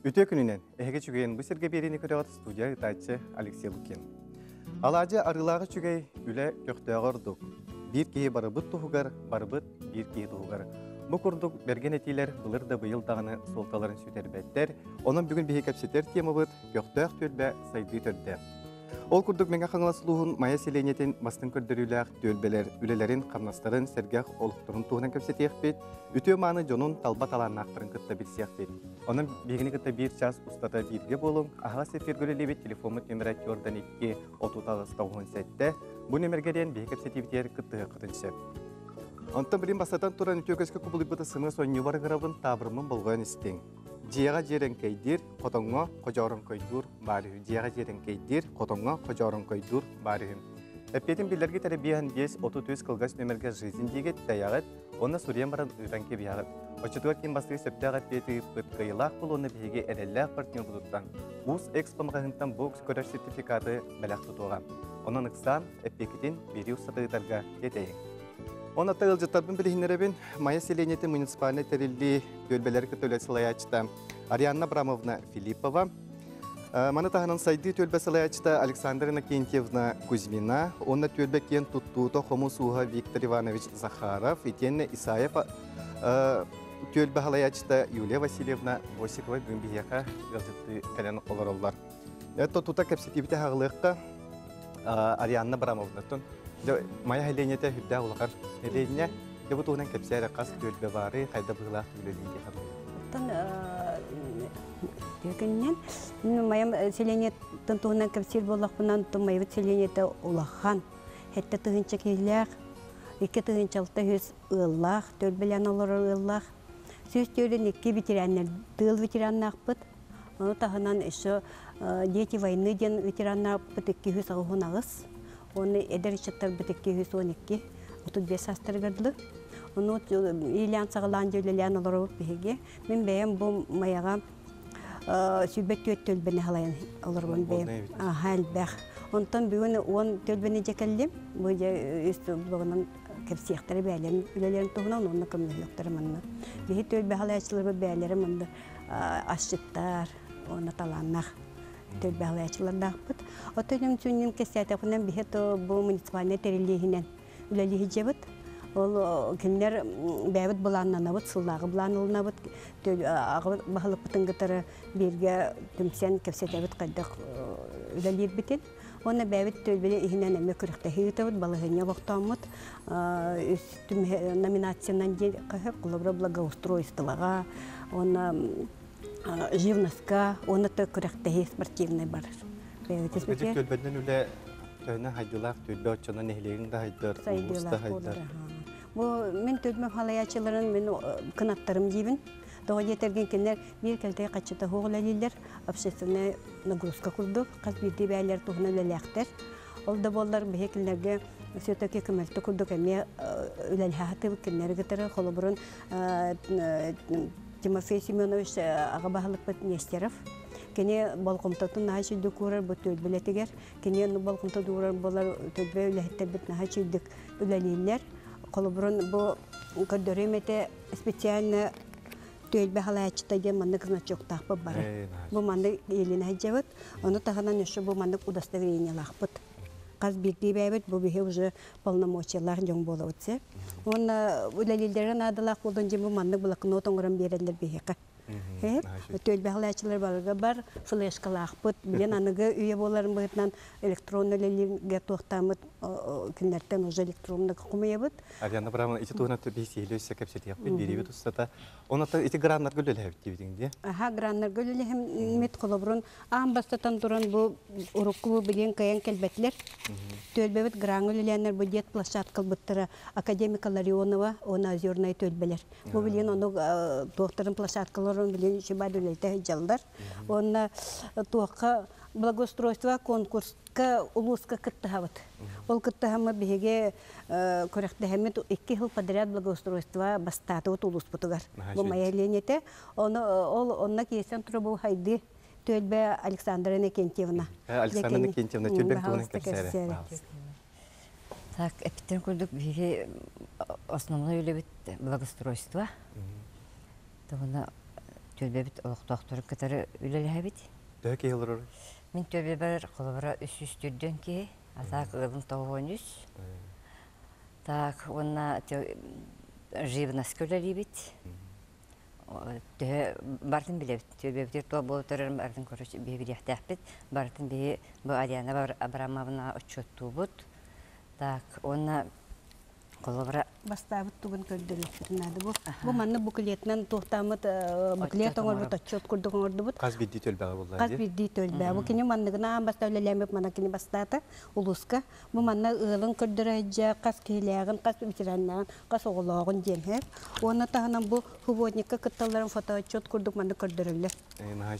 Үтө күнүнен эһеге чүгейин бысырга берини көрөгөт студия ытайчы Алексей Лукин. Алажы арылагы чүгей үле көктөгөрдук. Бир кии барыбыт туһугар, барыбыт бир кии туһугар. Бу курдук берген этилер былыр да быйыл даганы солталарын сүтербеттер. Онун бүгүн бихи кепсетер темабыт көктөк төлбө сайды төрдө. Ол курдук менге хаңласылуһун мая селенетин мастын көрдөрүләк төлбелер, үлелерин, камнастарын, сергах олуктурун туһунан кепсетиякпет. Үтө маны жонун талба талааннактырын кытта билсиякпет. Онун бигини кытта 1 час устата бирге болуң. Ага сефергөлелебет телефон номер Jordan 2 3697. Бу номергеден бихи кепсетибитер кытты кытынчы. Онтон бирин басатан туран үтөкөскө кубулубута сымы сонью баргырабын табырмын болгон истең. Жияга жерен кейдир, котоңго кожорон койдур бары. Жияга жерен кейдир, котоңго кожорон койдур бары. Эппетин билерге теребиян 10-33 кылгас нөмерге жизнь дигет таягат, онна сурьян баран ыранке биягат. Очетуар кин бастыгы сөптяга пети пыткайылак бул онна биге эреллак партнер будуттан. Ус экспо магазинтан бокс көрөш сертификаты белак тутуган. Онон ыксан эппекитин бери устатыгытарга кетейин. Он оттагыл жаттарбын билихинеребин мая селенети муниципальный терилли төлбелер көтөлө сылаячта Арианна Абрамовна Филиппова, маны таханын сайды төлбе сылаячта Александрина Кентьевна Кузьмина, онна төлбе кен туттуто Хомусуха Виктор Иванович Захаров, Итенне Исаев төлбе халаячта Юлия Васильевна Босикова Гүмбияка гылжытты кәлен олароллар. Это тута кепсетибите хагылыкка Арианна Абрамовна тон Мая хеленете хүддә улакар хеленне дебутунан кепсәре кас төлбе бары кайда булак төлөдү хан. Тон дегеннән мая селене тонтунан кепсел булакпынан томай селенете улахан. Хәтта тыгынча киләк, ике тыгынчалта хүс ыллах, төлбелән алар ыллах. Сүз төлен ике ветераннар, тыл ветераннакпыт. Аны тагынан эше дети войны ден ветераннакпыт ике хүс агынагыз. Оны эдер чаттар битекке 112 35 астыргырды. Оны илян сагалан жөлелән алар беге. Мен бәем бу маяга сүбәт төлбене халайын аларбын бәем. Халбах. Онтан бүгүн 10 төлбене жекелдим. Бу үст бүгүнүн кепсияктары бәйләрен үлеләрен тугынан онны кымлыктар манна. Беге төлбе халайчылар бәйләре мында ашчыттар, оны таланнак төлбе халайчыларда бут. Отөнүм түнүм кесәтәфеннән бихето бу муниципальный терилегинен үлелеги жебит. Ол кинлер бәбит буланнан бут, сыллагы буланылна бут. Агы бахылып бутынгытары бирге түмсән кесәтәбит кайдык үлелер битен. Оны бәбит төлбеле игеннән әмә күрәктә хитәбит балыгыня вактамыт. Үстүм номинациянан дә кахып кулыбра благоустройстволага, оны живностка, оны да күрәктә спортивный бар. Бәбит төлбәдән үле тәне хайдылак төлбә очына нехлеген дә хайдыр, уста хайдыр. Бу мен төлбә халаячыларын мен канаттарым дибин. Дога жетерген кеннер бир келтә качыта хоглалилер, общественная нагрузка курдук, каз бирди бәйләр тугны ләләктер. Ол да боллар бехекиләргә сөтәкә кемәлтә курдук әмә үләлһәтә кеннәргә тәрә холобрын Тимофей Семенович агабахлык бит Нестеров. Кене балкомтатын нахачылды күрер бу төлбелетегер. Кене балкомта дурар болар төлбе үләһтә бит нахачылдык үләлиләр. Холобрын бу көрдөрөмәтә специально төлбе халаячта дигән монны кызначок тапып бар. Бу монны Елена Хаҗават, аны тагынан эше бу монны удостоверение лахпыт. Каз бирди бәбит бу бихе уже полномочиялар җоң булып үтсә. Он үләлиләргә надалак булдан җимбу монны блокнот оңгырын бирәләр бихе. Төлбе халаячылар барга бар, флешкалахпыт, билен аныгы үе боларын быһытнан электрон үләлиләргә тохтамыт, кинләртән уже электронны кумыябыт. Арианна Абрамовна ити тугына төбисейле сәкәпсәт япты бирибет устата. Оны та ити граннар гөлләһәп дибидинде. Граннар гөлләһәм мит колобрун амбастан туран бу урукку билен каян келбетләр. Төлбәбет грануляләр бу дет площадка буттыра академика Ларионова, она озерная төлбәләр. Бу билен аны докторын площадкаларын билен шибадуләйтә җалдар. Оны туакка благоустройство конкурска улуска кыттыһабыт. Ол кыттыһамы биһиге көрәктәһәмет 2 ел подряд благоустройство бастаты улус бутугар. Бу майленете онна киесен турбу хайды төлбе Александрина Кентьевна. Александрина Кентьевна төлбе туган кепсәре. Так, эпитен курдук биһиге основное үлебит благоустройство. Тогына Төлбебит олық доқтыры кытары үлеләбит. Дөй кейлер Мен төлбебер қолыбыра үс түрден ке, атақ ылын тоғын үс. Так, онна живность көлелебит. Бартын билебит, төлбебитер туа болутарым бартын көріш бебірияқтақпит. Бартын бе бұл Ариана Абрамовна отчетту бұд. Так, онна қолыбыра Бастабыт тугун көрдүлүктүрүнады бу. Бу манны буклетнан тохтамыт буклет оңорбут отчет курдук оңордубут. Каз бидди төлбәгә булды. Каз бирди төлбә. Бу кине манныгына бастаулелемеп мана кине бастата улуска. Бу манна ылын көрдүрәҗә каз киләгән, каз ветераннан, каз огологын демһеп. Оны тагынан бу художникка кытталарын фото отчет курдук манны көрдүрөлләр.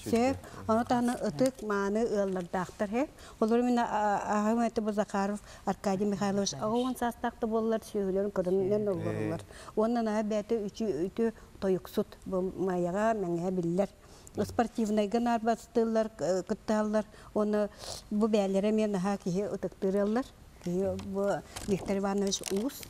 Се, аны тагынан ытык маны ыллардактыр хеп. Олар менә Ахмет Бузакаров, Аркадий Михайлович агын састакты боллар сөйлөрүн көрүнүн олар. Оннан бәте үтү тоюксут бу маяга меңе биллер. Спортивный гынар бастылар, кытталар. Оны бу бәлере мен хакие утыктыралар. Бу Виктор Иванович Ус.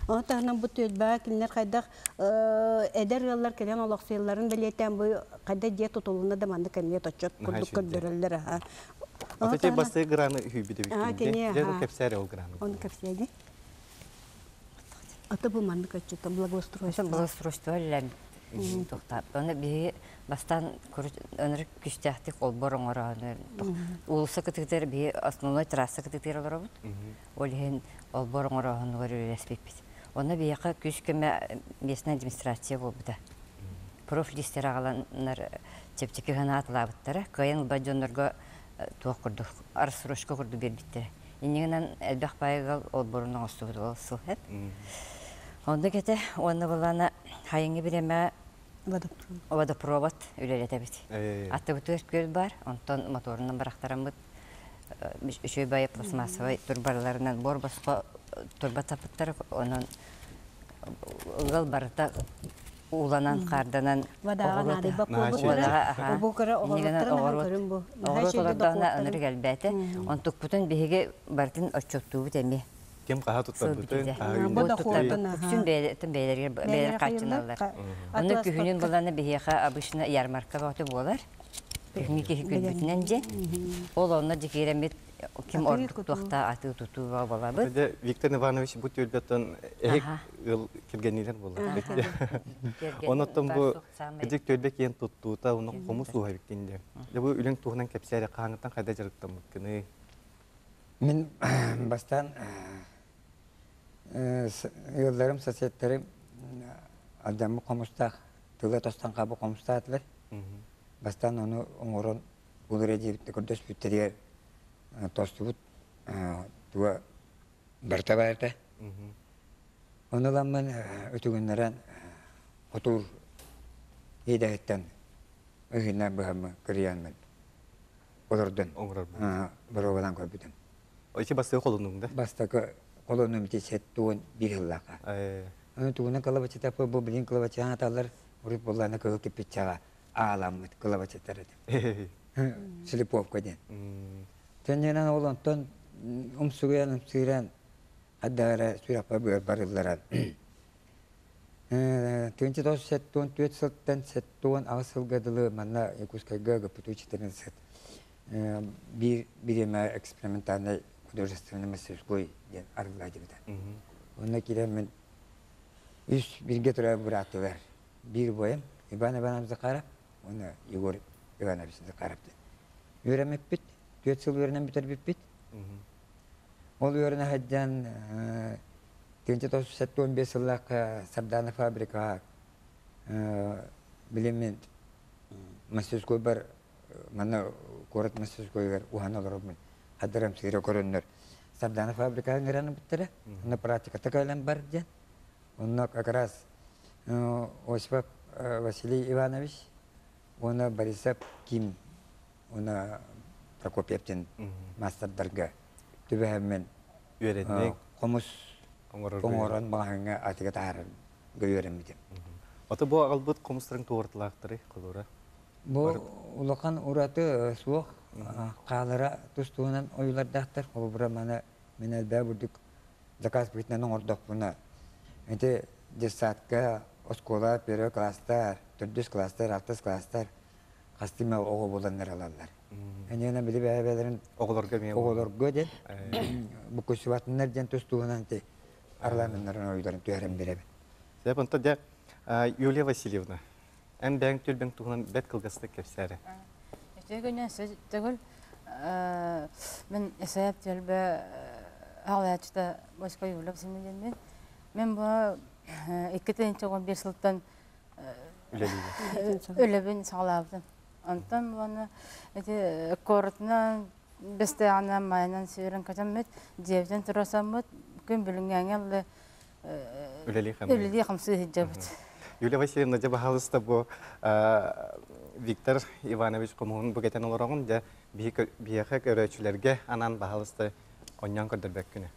Онтанан бу төлбә кинлер кайдак эдер яллар келен олоксыйларын белетен бу кайда дия тутулуна да манды кемет отчет курдук көрдүрөллөр. Атачы басты граны хүбиде битте. Дәр кепсәре ул граны. Он кепсәде. Ата бу манды качыта благоустройство. Благоустройство ләм тохта. Оны бе бастан өнөр күчтәхтик ол борыңора. Улсы кытыктер бе основной трасса кытыктер олар бут. Олген ол борыңора гөрү респект бит. Оны бияка күчкеме местная администрация болбуда. Профлистер агаланнар чепчеке гана атлабыттар. Кайын бадjonlarга туак курдук. Арсырышка курду бербиттер. Иннегенен элбах байгал ол борунун остубу болсу хеп. Онда кете, оны булана хайыңы биреме водопровод үлелете бит. Атты бүтүр көл бар, онтон моторунан барактарам бит. Үшөй бай пластмассовый турбаларынан борбасқа турба тапыттар, онун ылгал барыта уланан карданан Вадаган ари Вадага, букара оголоттарынан бу. Оголоттарынан өнөр келбәте, онтук бүтүн биһиге бартын отчеттуу бит эми. Кем каха туттар бүтүн. Bütün beyler kaçınalar. Onun kühünün bulanı bihiyaha abışına yarmarka batı bolar. Kühünü kehi külbütünence. Ol onunla dikiremet kim orduk tuaqta atı tutu bolar bu. Виктор Иванович bu төлбөтөн эк ыл келгенилер болду. Онотон бу кедик төлбөк ен туттуута уну комус сууга биктинде. Бу үлең тугунан кепсәре каңыттан кайда жарыктан мыккыны. Мен бастан yıllarım sosyetlerim adamı komuşta, tığla tostan kabı komuşta atılır. Bastan onu umurun bulur edip de kurduş bütteriyer tostu but tuğa barta barta. Onu lan ben ötügünlerin otur hidayetten öhünden bağımı kırıyan ben. Olurdun. Barovadan koybudum. O içi bastı kolununda. Basta kolonum tesettun bir yıllaka. Tuğuna kalabaçı tapı bu bilin kalabaçı hatalar urut bollarına kılı kipitçağa ağlamıt kalabaçı taradı. Silipov koyden. Tencenan olan ton umsuyan haddara sürapa bir barıllaran. Tünce dos settun tüet sıltan settun ağsıl gadılı manna yakuska gaga putuçiterin set. Bir eksperimentalne художественный мастерской ден аргылади бита. Онда кирем мен үс бирге тура буратылар. Бир боем Иван Ивановичты карап, оны Егор Ивановичты карапты. Үйренмеп бит, 4 жыл үйренем битербеп бит. Ол үйрене хаджан 1915 жыллак Сардана фабрика билемен мастерской бар, мана город мастерской бар, уханалар мен. Hadraм siro koronner. Sardana fabrika ngeran bitere. Ona pratika takalan barjan. Ona как раз Osip Vasiliy Ivanovich, ona Borisov Kim, ona Prokopyev'ten master darga. Tübe hemen Öğretmek. Komus Kongoran bahanga atika taharan göğüremidim. Ata bu albut komusların doğurtulaktırı kolora. Bu ulakan uratı soğuk. Қалара тұстуынан ойлардақтар, ол бұра мана мен әлбә бүрдік заказ бітінен ордық бұна. Әнте десатқа, оскола, первый класстар, 400 klastар, 600 klastar kastime oğu bulanlar alarlar. Enene bile beraberlerin Oğulorga men. oğulorga den bu köşevatınlar den töstüğünden te arlananların oyların tüyeren berebe. Sebep onta da Yulia Vasilyevna. En ben tülben tuğunan bet kılgası kepsere. İşte günün söz değil. Ben esayap tülbe ağlayışta başka yollar sinirlendim. Ben bu iki tane çok bir sıltan öyle ben sağladım. Antam bana işte kortuna beste anam maynan süren kaçamet cevden turasamet gün bölüngenge Üleli hem. öyle diye hamsı hicabet. Yulia Vasilyevna da bahalısta bu Viktor Ivanovich komuğun bu geçen olarak da bir öğretçilerge anan bahalısta onyan kadar beküne.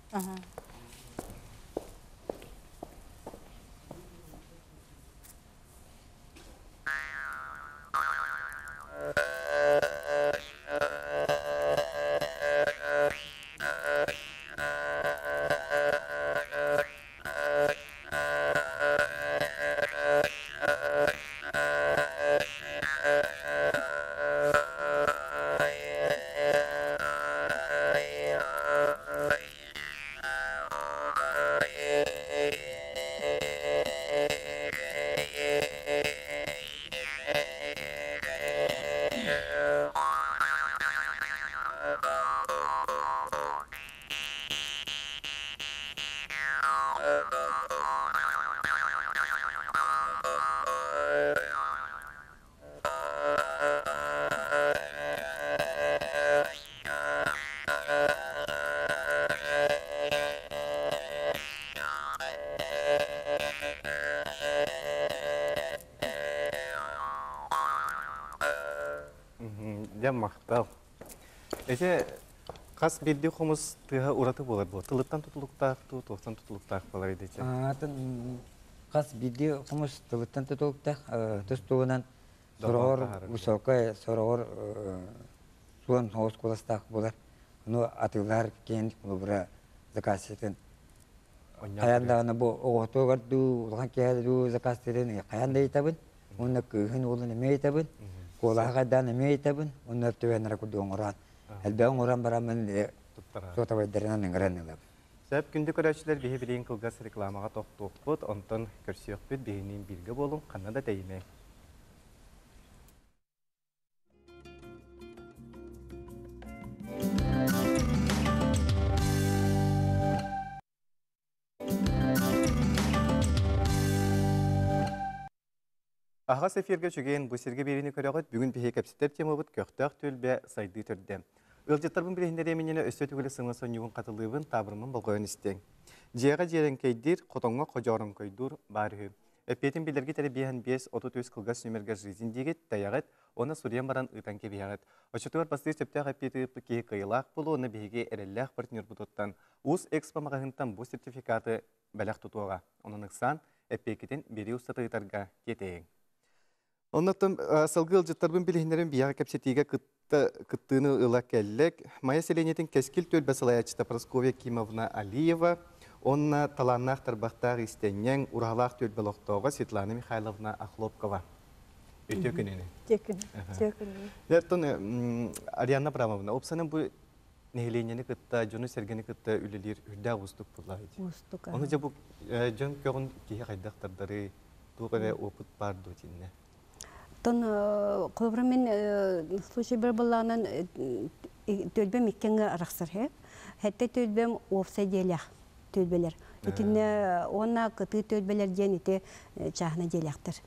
Ya maqtal. Ece kas bildi xumus tıha uratı bolar bu. Tılıttan tutuluktaq, toqsan tutuluktaq bolar edi. Атын қас видео құмыс тылыттан тұтылықтақ, тұстуынан сұрағыр, высокая сұрағыр суан соғыз қоластақ болар. Оны атылар кендік бұл бұра заказ етін. Қаяндағына бұл оғыту ғарду, ұлған кәді заказ етін қаянда етабын, оны күйін олын еме етабын, қолағадан еме етабын, оны өптөбенлері күрді оңыран. Әлбе оңыран барамын сотабайдарынан еңгірен елабын. Сәп күнді көрәшілер бейі білейін қылғас рекламаға тоқтуық бұд, онтан көрсіяқ бүд бейінен білгі болын, қанада дәйіне. Ағас эфирге жүген бұсерге беріне көріғыт бүгін бейі кәпсеттер темі бұд көқтақ төлбе сайды түрді. Өлжеттарбын білігіндер емінені өсті түгілі сыңлысын юғын қатылығын табырмын болғойын істен. Жеға жерен кейдер, қотонға қожарым көйдір бары. Өппетін білдерге тәрбейін 5-33 қылғас нөмерге жизіндегі таяғыт, оны сурен баран ұтан кебияғыт. Өшітуар басты сөптәқ өппеті кей қиылақ болу, оны бейге әрелләқ партнер бұтыттан. Уыз экспо мағағынтан бұл сертификаты бәләқ тұтуға. Оның ұқсан өппекетін бері ұстатығытарға кетейін. Оннаттан салғы ылжыттарбын білігіндерін бияға кәпсетіге кыттыны ұла кәлләк. Майя селенетін кәскіл төл бәсілаячыта Прасковья Кимовна Алиева, онна таланнақ тарбақтағы істеннен ұрағалақ төл бәліқтауға Светлана Михайловна Ахлопкова. Өте күнені. Текін. Лертон Арианна Абрамовна, опсанын бұл нәйленені кытта, жоны сәргені кытта үлелер үрді ауыстық бұллайды. Устука. Оны жа бұл жон көгін кейі қайдақтардары туғыры опыт барды өтінне. Тон кобра мен случай бір болғанын төлбем иккенге арақсыр хеп. Хәтті төлбем офсайделях төлбелер. Итинне онна кыты төлбелер ден ите чахна деляқтыр.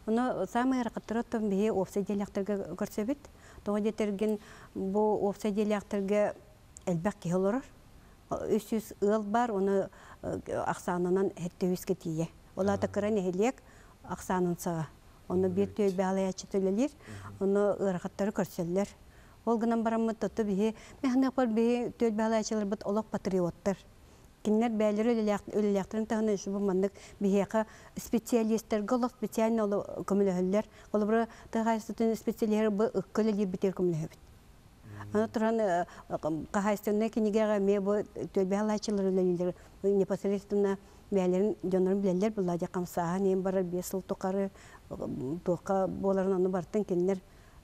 Оны самый рақыттыры тон бейе офсайделяқтырға көрсебет. Тоғы детерген бұл офсайделяқтырға әлбәк кейлорыр. 300 ыл бар, оны ақсанынан хәтті өске тие. Олата кыран әйелек ақсанын саға. Оны bir tövbe alayacı tölelер, onu ırgatları körseller. Olgunan baramı tutu bihi, mehnek var bihi tövbe alayacılar bıt olaq patriottır. Kinler bəyləri ölüləklərin təğını şu bu mandık bihiyaka spesialistler, qalaq spesialini olu kömülü höller. Olu bura tığay sütün spesialiyeri bu ıkkılı bir bitir kömülü höbüt. Аны туран кахайстынна кинигега ме бу төлбе халачылар үлелер непосредственно бәлерин жонорун билелер була жакамсаа нем бар 5 жыл токары тока боларын аны бартын киндер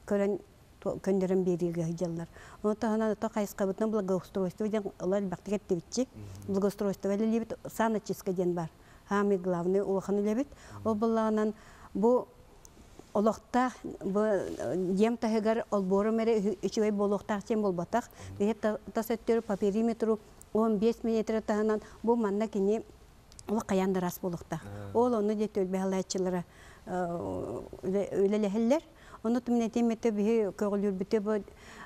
көрөн көндөрөн бериге жаллар. Аны тахана та кайска бутна благоустройство ден алар бактыгет дебитчи. Благоустройство лебит саночистка ден бар. Хами главный улахан лебит. Ол буланан бу олохта бу ем тагар олбору мере үчөй болохтак чем болбатак. Бет тасеттер по периметру 15 метр таханан бу манна кини ол каяндырас болохта. Ол оны де төлбе халачылары үлелехеллер. Оны түміне теметі бігі көғілер біте бұл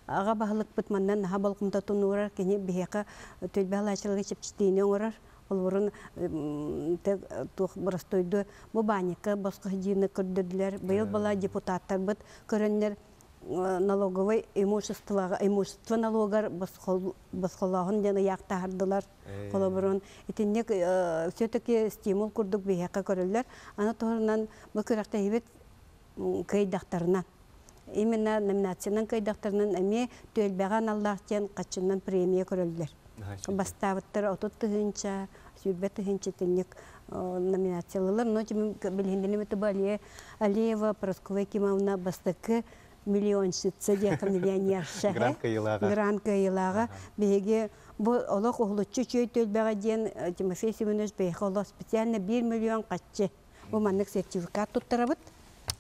аға бағылық бұтманнан хабалқымда тұнуырар кені бігі төлбе алашылығы шепчетейіне оңырар. Ол бұрын бұрыстойды бұл баника басқа жиыны көрдірділер. Бұл бұла депутаттар бұд көрінлер налоговый имущество налогар басқалағын жаны яқтағардылар. Қолы бұрын. Етіндек все-таки стимул күрдік бігі көрілер. Аны тұғырынан бұл көріқті ебет кайдақтарынан. Именно номинацияның кайдақтарынан әме төлбәған Аллахтен қачыннан премия көрілдер. Бастабыттар 30 тыгынча, сүйбет тыгынча тенек номинациялылар. Но білгенденім өті бәле Алиева Парасковая Кимовна бастықы миллионшытсы дека миллионерша. Гранка елаға. Беге бұл олық оғылытчы чөй төлбәға ден Тимофей Семенович бейхі олық специально 1 миллион қачы. Бұл маннық сертификат тұттырабыт.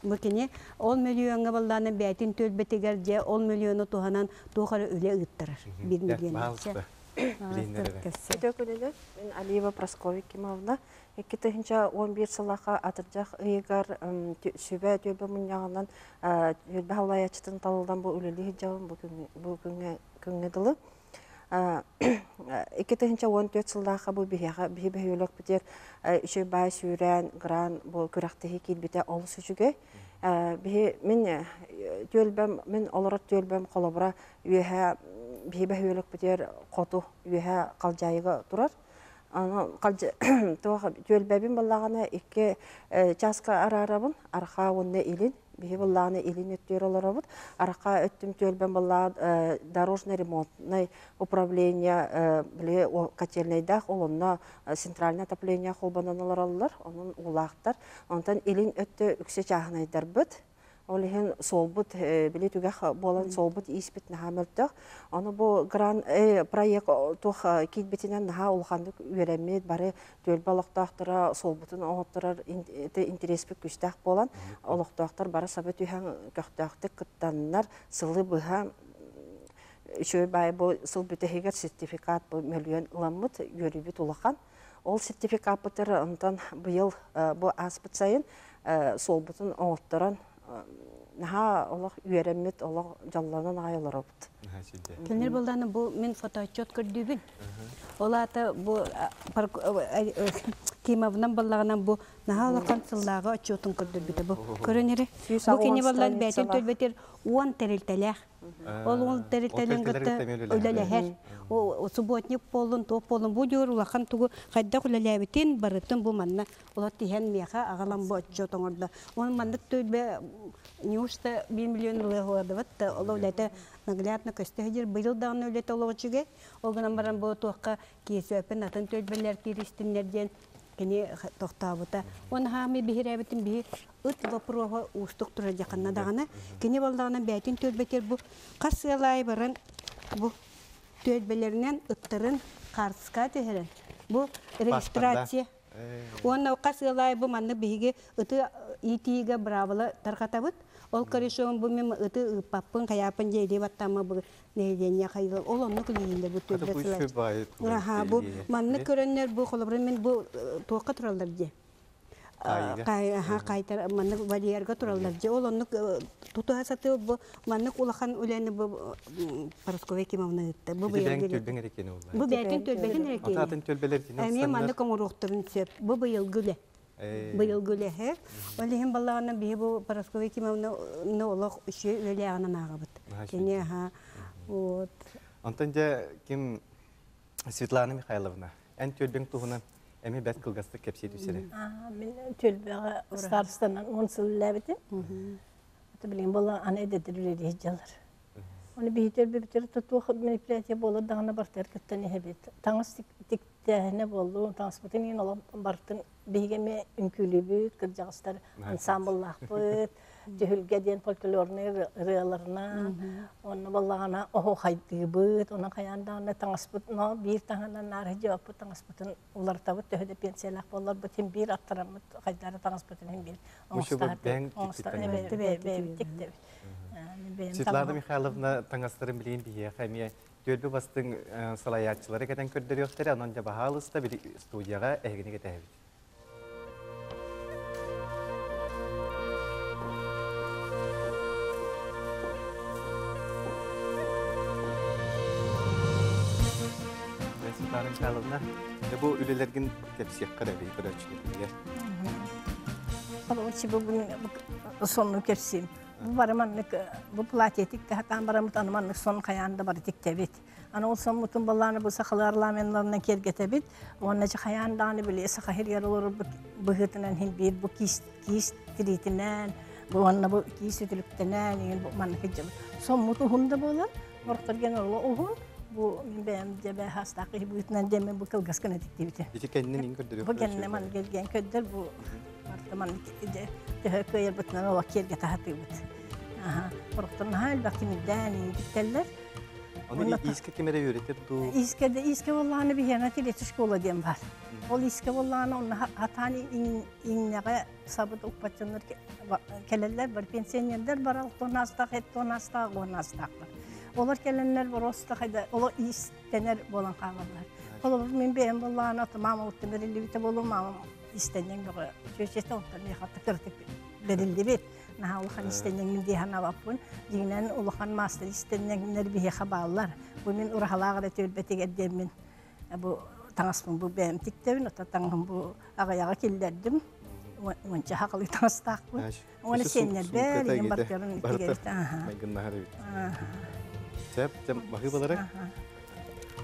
Бұкене 10 миллионға балланы бәйтін төлбетегер де 10 миллионы туғанан туғары үлі ұйттырыр. 1 миллион. Өтөкөлелі, мен Алиева Парасковая Кимовна. 2011 сылаға атыржақ ұйығар сөбә төлбі мұнияғынан төлбі хаулаячытын талылдан бұл үлілі жағын бұл күнгеділі. 2014 сылдағы бұл бейбәйөлік бітер үші бай сүйрән, гран бұл күрақтығы келбеті олы сүжіге. Мен олырат төлбәм қолабыра үйәе бейбәйөлік бітер қоту үйәе қалжайығы тұрар. Төлбәбін балағына 2 часка арарабын, арқа онны елін. Бихи балланы илин өттөр оларабыт. Арқа өттім төлбен балла дорожный ремонтный управление біле котельныйдақ, олонна центральное отопление қолбанан оларалылар, onun улақтар. Онтан илин өтті үксе чағынайдар бұд. Олеген солбут биле түгәх болан солбут испит нәһәмәлтәх. Аны бу гран проект тох китбетинән нәһә улхандык үремет бары төл балыктактыра солбутын оттырар интерес бик күстәх болан. Олыктактар бары сабы түһән көхтәхтек кыттаннар сылы быһа шөй бай бу сылбетегер сертификат бу миллион ламмыт йөрибит улахан. Ол сертификат бутыр онтан быел бу аспыт сайын солбутын оттыран наха олох үйрәммет олох жалланан айылар бут. Кенер болданы бу мен фотоотчет көрдүбүн. Олата бу Кимовнан баллагынан бу наха олоқан сыллага отчетун көрдүбүт бу. Көрөнери. Бу кене баллар бәтен төлбетер 10 терилтелер. Ол 10 терилтелен гытты өлеләһәр. О субботник болун, топ болун бу жор улахан тугу кайда кулалабытын барытын бу манна олат тиһән меха агалам бу отчетун орда. Он манны төлбе неужто 1 миллион лыгылады вот ололете наглядно көстөгөр быйыл дагы өлете ологучуге олган баран бу туакка кесөпен атын төлбелер киристиннерден кене токтабыта он хами бихиребитин би ут вопрога устук тура жаканна дагана кене балдагына бәйтин төлбетер бу касылай баран бу төлбелеринен ыттырын карска teheren бу регистрация он касылай бу манны биге ыты итиге бравала таркатабыт ол корешон бу мен ыты паппын каяпын жейди баттамы бу нейден кайыл ол онны күнүндө бу төлбөсүлөр аха бу манны көрөннөр бу холобры мен бу тока туралдар же кайтар манны валиерге туралдар же ол онны тутуа саты бу манны улахан үлени бу Парасковая Кимовна ытты бу быйыл бу бәтин төлбеген экен Атын төлбелер динен эми манны комуруктурун сеп бу быйыл гүле быйыл гүле олеген баллагына бии бу Парасковая Кимовна олох үшө өлеагынан агабыт кене вот Антон же ким Светлана Михайловна эн төлбең туһунан эми бәт кылгасты кепсет үсере. Мен төлбеге старостанан 10 жыл ләбите. Билем бала аны эдетир үледи жалар. Onu bir tutuq manipülatsiya bolur dağına bartar kıttani hebet. Tağız tiktahine bollu, tağız bütün yin olan bartın bihigeme ünkülü büt, kırcağızlar ansambıllah büt, tühülge diyen folklorunu rıyalarına, onu ballağına oho haydığı büt, ona kayandağına tağız büt, bir tağına narı cevap büt, tağız bütün ular tabıt, tühüde pensiyalak bollar büt, hem bir attıramıt, haydarı tağız bütün hem bir. Светлана Михайловна таңастырын білейін бие, қайме төлбі бастың салаятчылары кәден көрдері өқтері, анан жаба халыста бір студияға әйгіне кетәбі. Светлана Михайловна, bu ülelерген кәпсек қарабей көрәтшілерге. Kalın bugün sonunu kesim. Bu baramanlık, bu platetik de hakan baramut anımanlık son kayanda baritik tebit. Ana olsam mutun ballarını bu sakılarla menlarına kergetebit. Onunca kayandağını bile sakahir yer olur bıhıtınan bir bu kis tritinden, bu onunla bu kis ütülüktenen, bu manlık hicam. Son mutu hunda bolar, orktar genel ohun. Bu benim cebe hastaki bu yüzden demin bu kılgız kanatik tebiti. İşte kendinin in körderi Bu kendine man gelgen köder bu. Teman de köyer butnan o vakir getahatı but. Aha, ortadan hal bakın dani biteller. Onu iske kemere öğretir du. İske vallahi bir yana tilet şkola diyem var. Ol iske vallahi onun hatani inne sabit ukpaçınlar keleller var pensiyonerler var tonastak et tonastak onastak. Olar kelenler var ostakayda olar istener bolan kalırlar. Olar men benim vallahi tamam ottemerli bite bolmam. İstenen bir çeşitli ortamda hatta kırtık verildi bit. Nah Allah'ın istenen min dihana vapun. Dinen Allah'ın master istenenler bir haberler. Bu min urahalağa da tölbeti geddemin. Bu tanısmın bu benim tiktevin. Ota tanım bu ağayağı killerdim. Onca haklı tanıstak bu. Onu senler ber. Yem barkarın itigeri. Maygın nahar bit. Cep bakı balarak.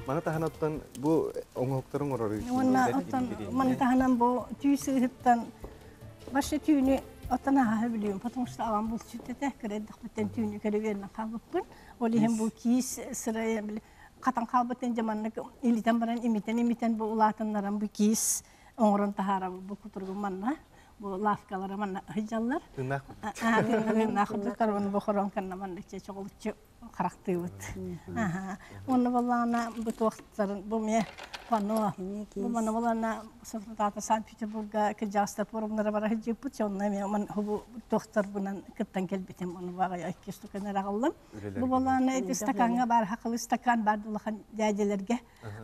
Mana tahanattan bu oңоқтарын орары үшін? Mana tahanan bu tüysü hıttan başı tüyünü atana biliyorum. Потому что avam bu sütte tehkir eddik bitten tüyünü kereverine kalıpın. Oli hem bu kis sıraya bile katan kalbıtten zamanlık iliten baran imiten bu ulatınların bu kis oңорun tahara bu kuturgun manna. Bu lafkalara manna hıcallar. Tırnak mı? Tırnak hıcallar onu bu koron kanna manna çoğulçu karakter. Onu vallahi bu tohtarın bu me pano bu bana vallahi sofrata Sankt Peterburg'a kıcasta forumlara var hıcı bu çonla me man bu tohtar bundan kıttan gelbitim onu var ya iki stukan ağalım. Bu vallahi istakanga bar haklı istakan bardılahan jajelerge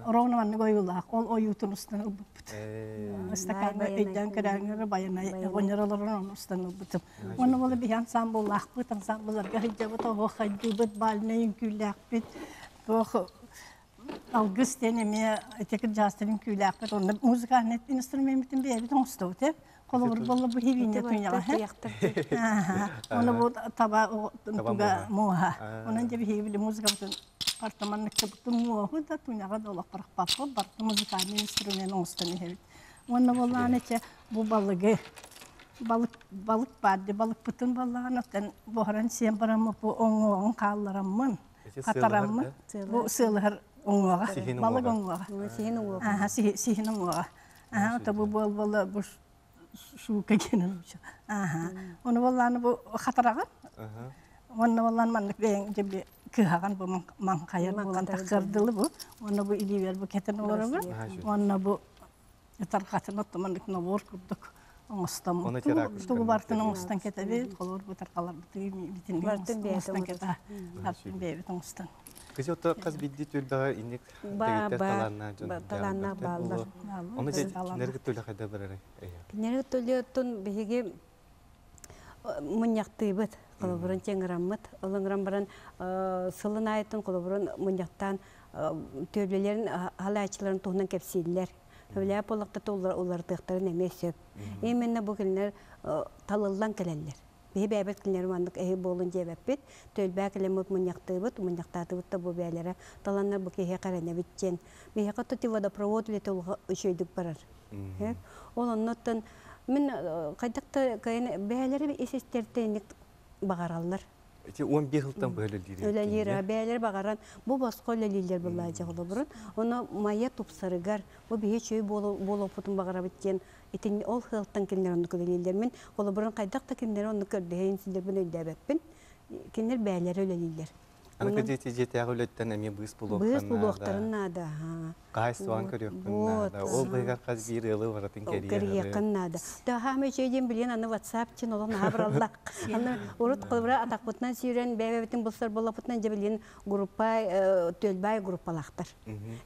orona man koyulak ol o yutun üstüne bu. İstakanga eden kadar bayana onaraların üstüne bu. Onu vallahi bir insan bu lak bu insanlarga hıcı bu tohu hıcı balne yüklek bit bu algıs deneme tekrar jastırın küllek bit onu müzik net instrumentin bir tonstote kolor bolla bu hivinde tunyala onu bu taba tuga moha onun gibi hivli müzik apartmanlık tuttum moha da tunyala dolak parak papa bartı müzik instrumen onstani hevit onu vallahi bu balık vardı, balık bütün balığınızdan bu haran sembaramı bu oğun kallarımın, kataramın, bu sığılır oğuğa, balık oğuğa. Sihin oğuğa. Aha, sihin oğuğa. Aha, tabi bu şu kekenin. Aha, onu vallahi bu kataragan. Onu vallahi manlık ben cebi kıhagan bu mankayar bulan takırdılı bu. Onu bu iliver bu keten olur bu. Onu bu tarkatın otomatik nabur kurduk. Oğustan tuğu bartın oğustan ketebet, kolor bu tarkalar bitin oğustan ketebet, bartın bebet oğustan. Kızı otu kız bildiği tülbağa inek tegitler talanna bağlar. Onu nerede tülü kadar bararı? Nerede tülü tün bihigi munyaktı bit, kolaborun çengramıt, olangram baran sılın ayetun kolaborun munyaktan tülbelerin halayçıların tuğundan kepsiller. Öyle yapılakta onlar tıktarın emesip. Eminne bu günler talıldan keleller. Bir bebek günler mandık ehi bolun cebepit. Tölbə kelemut munyaktı bit da bu beylere. Talanlar bu kehe karene bitcen. Bir hakatı tivada provod ve tolga üşöydük barar. Olan nottan min kaydakta kayın beyleri bir eseslerdenik bağarallar. Эти 11 жылдан böyle лирик. Өлелер, бәлер бағаран, бұл басқа өлелер бұлай жағылы бұрын. Оны майя тупсарыгар, бұл бейе чөй болу пұтын бағара біттен, етін ол қылықтан кенлер оны көлелер. Мен қолы бұрын қайдақта кенлер оны көрдейін сілдер бұны өлдәбәппін. Кенлер бәлер өлелер. Аны кәдеті жетәғі өлеттен әме бұйыс бұлуқтан. Бұйыс бұлуқтарын нада. Қай суан көріқпін нада. Ол бұйғар қаз бір елі баратын кәрияқын нада. Да хаме жейден білен аны WhatsApp чын олын хабыраллақ. Аны ұрыт қылбыра атақ бұтынан сүйрен бәбәбетін бұлсар бола бұтынан же білен төлбай группалақтар.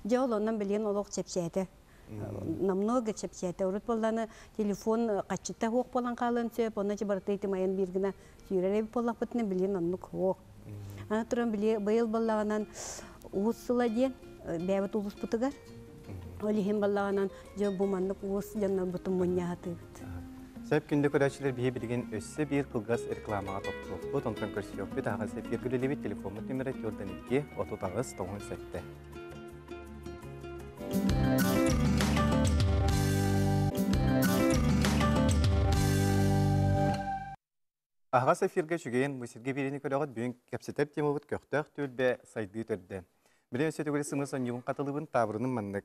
Же ол онан білен олық чепчәді. Намного чепчәді. Ұрыт боланы телефон қачытта хоқ болан қалын сөп, оны же барытайты майын бергіна сүйрен болақ бұтынан білен онық хоқ. Ана тұрын бұйыл балағынан ұғыз сыла ден, бәбіт ұғыз бұтығар. Олихен балағынан жау бұмандық ұғыз жаннан бұтын мұння ғаты бұт. Сөп күнді көрәшілер бейе білген өсі бір қылғас рекламаға тоқтылық бұт, онтан көрсі өкпі тағы сөп ергілі бет телефоны түмірі түрден 2, 39, 97. Ағас эфирге жүгейін мұсірге берені көріғат бүйін кәпсетер темовыд көқтіқ төлбе сайды төрді. Білен өсеті көрі сымысан еуін қатылыбын табырының маннық.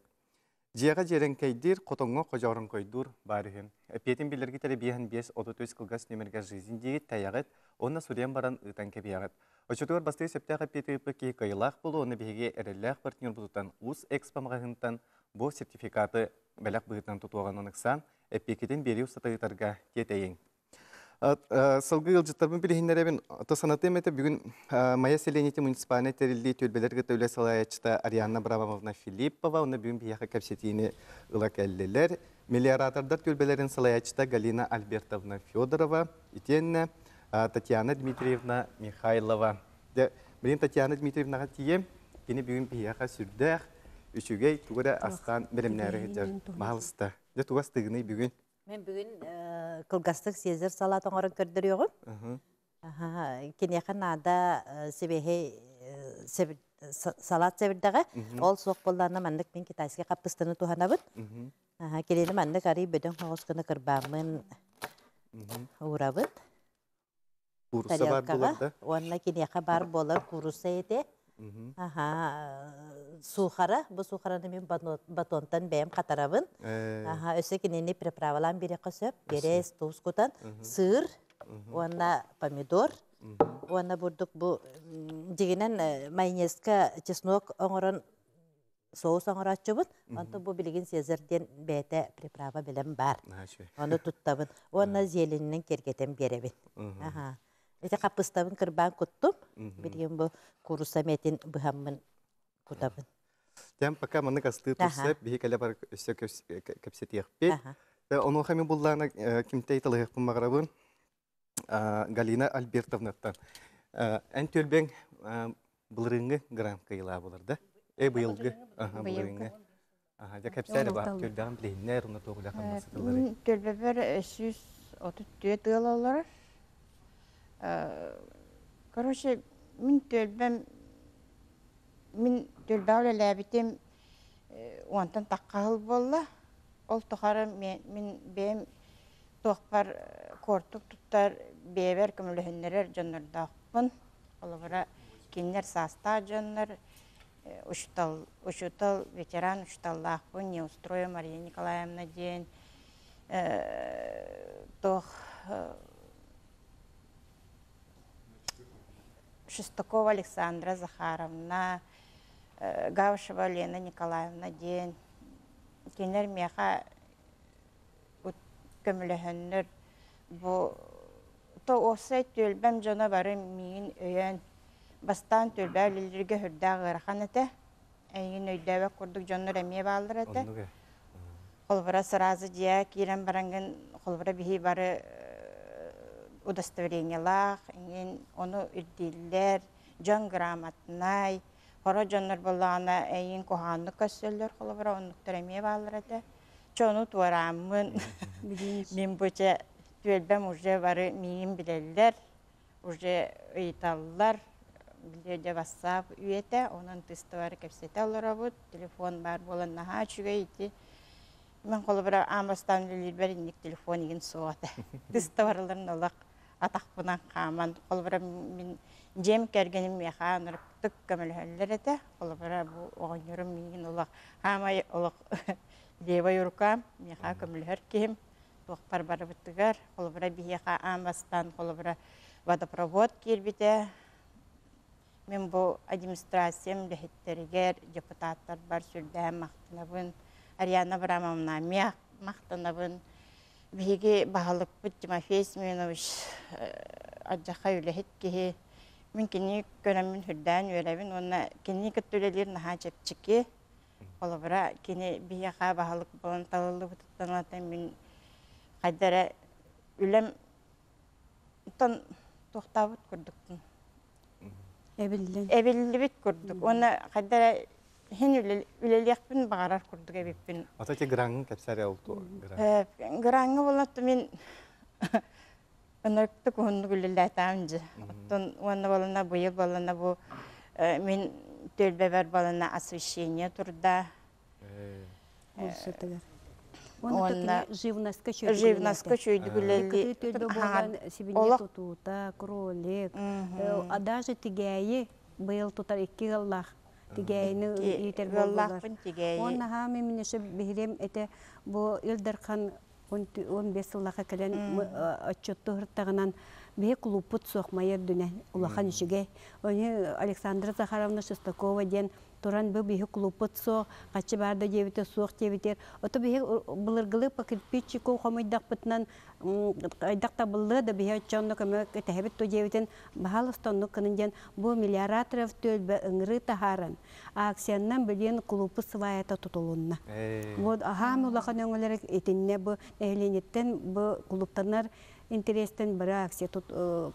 Жияға жерен кәйдер, қотоңға қожауырын қойдур барығын. Әпетін білерге тәрі бейін 5-33 қылғас нөмірге жизіндегі таяғыт, онына сүрен баран ұтан кәбияғыт. Өшетуар басты сөптәқ әпеті үпі кей қайылақ болу, оны бейге әріләқ партнер бұтыттан ұз экспамағығынтан бұл сертификаты бәләқ бұғытан тұтуаған онықсан, әпекетін бері ұстатығытарға кетейін. Салгы жылжыттарбын білігіндеребін тосанатым әті бүгін Майя Селенеті муниципаліне тәрілді төлбелерге тәулі салаячыта Арианна Бравамовна Филиппова, оны бүгін бияқы кәпсетейіні ұлақ әлілер. Мелиоратардар төлбелерін салаячыта Галина Альбертовна Федорова, итенне Татьяна Дмитриевна Михайлова. Білін Татьяна Дмитриевнаға тием, кені бүгін бияқы сүрдәқ, үшігей туғыра асқан білімнәрі бағылысты. Туғас тұғыны бүгін. Мен бүгін кылгастық сезер салат оңырын көрдір еғім. Кенеқін ада салат себірдіғі. Ол соқ болдағына мәндік мен китайске қаптыстыны туғана бұд. Келені мәндік арый бөдің қоғысқыны кірбамын ұра бұд. Куруса бар боларды? Онына кенеқі бар болар куруса ете. Сухара, бұл сухараны мен батонтан бәйім қатарабын. Өсі кенені приправалан бере қосып, берес, туз құтан, сыр, онына помидор, онына бұрдық бұл дегенен майонезка чеснок оңырын соус оңыр атчыбын, онты бұл білген сезірден бәйті приправа білім бар. Оны тұттабын, онына зеленінен кергетен беребін. Эти капыстабын кырбан куттум, билген бу куруса метин быхаммын кутабын. Тем пока маны касты турсеп, бихи кале бар өсө кепсетиях бет. Оны хами буллана кимтей талыгып маграбын Галина Альбертовнаттан. Эн төлбең былрыңгы грамм кайла буларда. Быйылгы, былрыңгы. Я кепсәле бар, төлбәгән биләннәр, уны тогыла хаммасы. Төлбәбер 334 тылалар. Короче, min төлбәулі ләбітем онтан таққағыл болла. Ол тұқары мен бәйім тоқпар кортық тұттар бәйбер көмілігінлерер жонлардақпын. Олығыра кенлер саста жонлар, ұшытал ветеран ұшыталлақпын, Неустроя Мария Николаевна дейін. Тоқ Шестакова Александра Захаровна, Гаушева Лена Николаевна дейін. Кенлер меха көмілігінлер. Осы төлбәм жона бары мейін өйен бастан төлбәулілерге хүрдәғ ғырқан әті. Әйін өйдәуі құрдық жонлар әме балыр әті. Қолбыра сыразы дия кейрен барангын қолбыра бейі бары удостоверениялах, onu ürdiller, can gramatnay, hora canlar bolağına eyin kohanlık kösöller kolabara onluklar emeye bağlar ede. Çoğunu tuvaramın, min boça tüelbem uca varı miyim bileller, uca ıyıtallar, bilerde WhatsApp üyete, onun tıstı varı kepsete olara bu, telefon var bolan naha çüge iti. Ben kolabara amastan bilir berinlik telefon egin soğada. Tıstı varıların olaq. атақпынан қаман. Қолбыра мен жем кергенім меха нұрыптық көмілхәлілер еті. Қолбыра бұл оғынырым мейін олақ. Хамай олақ левай ұрқам, меха көмілхәр кем. Тоқпар бары бұттығар. Қолбыра бейеқа амастан, қолбыра водопровод келбіде. Мен бұл администрациям ләхеттерігер, депутаттар бар сүрдәм мақтынабын. Ариана Абрамовна мақтынабын. Бейге бағалық бұд Тимофей Семенович аджақа өләхет кеге. Мен кені көрәмін хүрдән өрәбін. Оны кені күттөлелер наға жепчіке. Қолыбыра кені бейеқа бағалық болын талылы бұтыттанатын мен қайдара үлем тоқтабыт көрдіктің. Әбілі бет көрдік. Оны қайдара хен үлелеқпін бағарар көрдік әбеппін. Ата те граңын кәпсәрі ауылды? Граңы болатты мен ұнырықты көңінді үлелі айтамын жы. Оны болына бұйыл болына бұл мен төлбәбәр болына освещение тұрда. Оны живнаска чөйді үлелі. Олық тұта, кролик. Даже тігәйі бұйыл тұтар 2 ғаллақ. Тигәйне итер болдылар. Оны хами минеше бихрем эте бу илдерхан 15 жылга келен отчетты хырттагынан бе клубут сокмайыр дүнә улахан ишеге. Оны Александра Захаровна Шестакова ден туран бу бе клубут со качы барды дебите сок дебитер. Ото бе булыргылы пакетчико хамайдак битнан айдакта булды да бе чонно кеме тәһәбит то дебитен баһалыстанны кынын бу миллиардатров төлбе ыңры тахаран. Акцияннан билен клубы сваята тутулунна. Вот ахам улахан өңөлөр этинне бу эленеттен бу клубтанар интерестен бир акция тут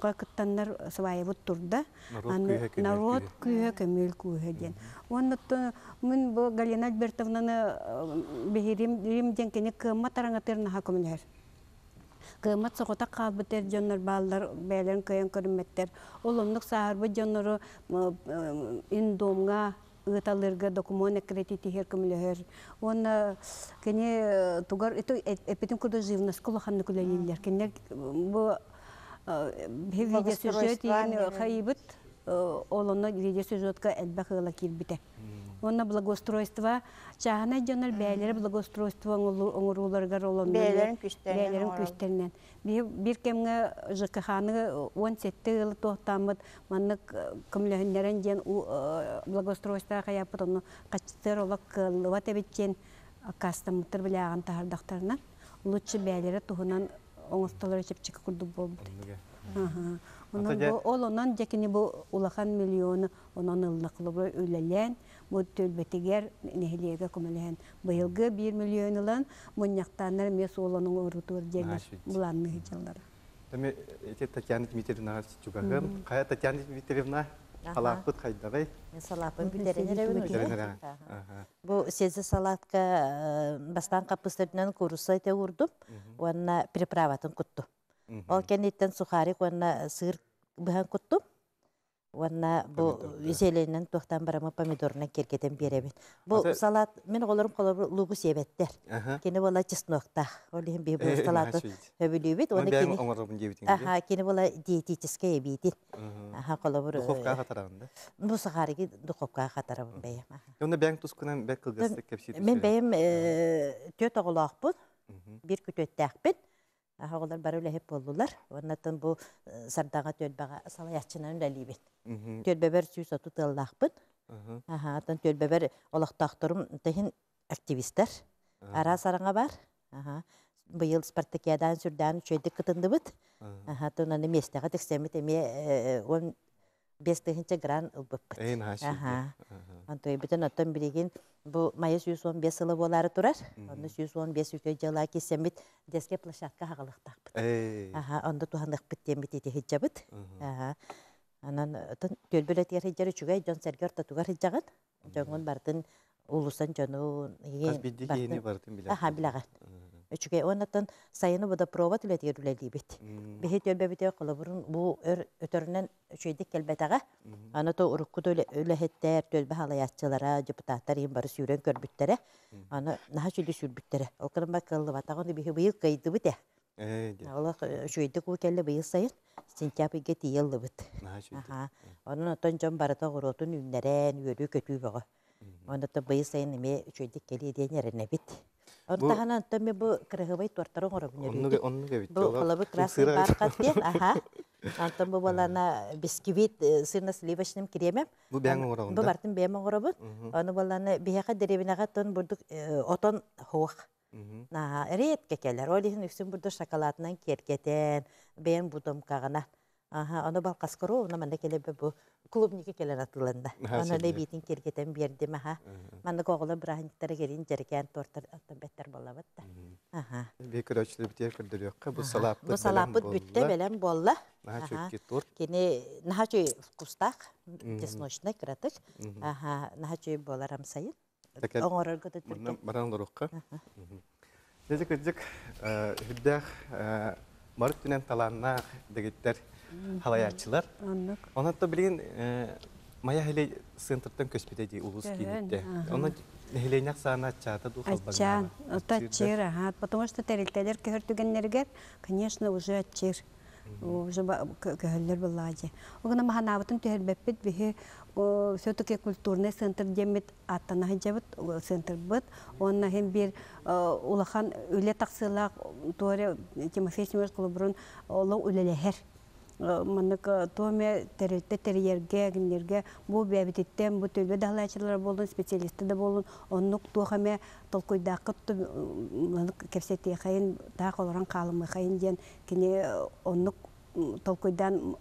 кайкыттаннар сваябыт турда. Народ күйө көмөл күйө ден. Оннотто мен бу Галина Альбертовнаны бехирим кене кымма тараңатырна хакымнар. Кыммат согота калбытер жоннор балдар бәлен көйөн көрмөттер. Оломдук саарбы жоннору индомга ыталырга документ кредити херкемлер. Он кене тугар это эпитем куда живность кулаханны күләлиләр. Кенер бу видео сюжет ин хайбыт олонно видео сюжетка элбахыла кирбите. Онна благоустройство чахана жонор бәйләре благоустройство оңыруларга олонно бәйләрен күстәрнән. Bir kemge ЖКХны 17 yıl tohtamıt manık kümlehünlerin gen благоустройство kayapıt onu kaçtır olak kılıvat ebitken kastamıtır bilağın tahardaktarına lütçü bəyleri tuhunan oңustalar içip çıkı kurduk boldu. Ondan jekini bu ulakan milyonu onun ıllıklı öylelen bu tölbetiger nehliyeге kömülehen. Bıyılgı 1 milyon yılan munyaktanlar mes olanın uğrutur derler bulanını hıcalara. Demek Tatyana Dmitrievna çuğağım. Kaya Tatyana Dmitrievna salapıt kaydağay. Salapın bildirenere. Bu sezi salatka bastan kapıslarından kurusayta vurdum. Ona pripravatın kuttu. O kendinden suharik ona sığır bıhan kuttum. Ona bu üzerinden tohtan barama pomidoruna kerketen berebin. Bu salat men olurum lugu sebetler. Kene bola çisnokta. Olihim bir bu salatı höbülübit. Onu kene. Aha kene bola diyetische yebitin. Aha kolabur. Duhovka hataranda. Bu sahariki duhovka hatarabın beyim. Onda ben tuskunan bek kılgıstık kepsiydi. Men beyim töt oğulaqbın. Bir kütöttəqbin. Ağlar barılı hep oldular. Ondan bu sardağa tölbağa salayatçının ləlibin. Tölbeber süysa tutallaqbın. Aha, tan tölbeber olaqtaqtırım tehin aktivistler. Ara sarığa var. Aha. Bu yıl Spartakiyadan sürdən çöydik kıtındı bit. Aha, tan mestağa teksemit eme 15 tehinçe gran ılbıp bit. Aha. Antoy bütün atan bilgin bu mayıs 115 yılı boları turar. Onu 115 yılı kesemit deske plaşatka hağılıqtaq bit. Aha, onda tuhandıq bitten biteti hicabıt. Aha. Anan tölbölet yer hicjarı çügay John Serger tatugar hicjağın. Joğun bardın ulusan jonu Kasbiddi yeni bardın bilağın. Aha, bilağın. Çünkü ondan sayını bu da prova tület yerüleli bit. Bihi tölbe bite kolaburun bu ötöründen şeydik kelbetağa. Ana to urukkuda öyle hetler tölbe halayatçılara, deputatlar yim barı süren körbüttere. Ana naha şöyle sürbüttere. O kadar bakalım vatağını bihi bıyıl kaydı bite. Олох шүйді ку келі быйыл сайын сентябрьге тиелді бұд. Onun отон жон барыта ғыротын үннерен өрі көтүй бұғы. Онда быйыл сайын еме шүйді келі еден еріне бит. Ортағана онтан мен бұл кірғыбай туартарын ғырабын өрі. Бұл қылыбы красный барқат бен, Антон бұл балана бисквит сырна сливочным кремем. Бұл бәңі ғырабын да? Бұл бартын бәңі ғырабын. Оны балана бияқа деревинаға тон бұрдық отон хуақ. Редке келер. Олихин үксін бұрды шоколадынан кергетен, бәйін бұдым қағына. Оны бал қасқыру, оны манда келе бұл клубнике келер атылында. Оны лебейтін кергетен бердім. Манда қоғылы бірахынықтары керін жерген тортар аттан бәттер бола бітті. Бекір өчілі бітер күрдір өққа. Бұл салапыт бүтті бәлем болла. Наға чөкке торт. Кені наға чөй құстақ, десночный кіратық. Наға чөй болар амсайын. Оңырыр көті түрді. Баран ғырыққа. Дезік өдзік, хүддәқ марыт түнен таланна дегеттер халаячылар. Онатта білген мая хелей сынтырттан көспеде дей улус кейнетте. Оны хелейнақ сағына атчаата ду қалбағына. Атчан, ота атчыр, потому что тәрелтелер көхіртігеннергер, конечно, уже атчыр. Уже көхілер бұлладе. Оғына маханабытын төхірбәппет бейі все-таки культурный центр демет аттана хиджабыт центр быт. Онна хем бир улахан үле тақсылақ торе Тимофей Семенович Колобрун олы үлелехер. Маннык томе терелте терьерге гинерге бу бәбитеттен бу төлбе дағлачылар болдун, специалисты да болдун. Оннук туахаме толкуйдақыт кепсетте қайын тақ оларан қалымы қайын ден кене оннук толкуйдан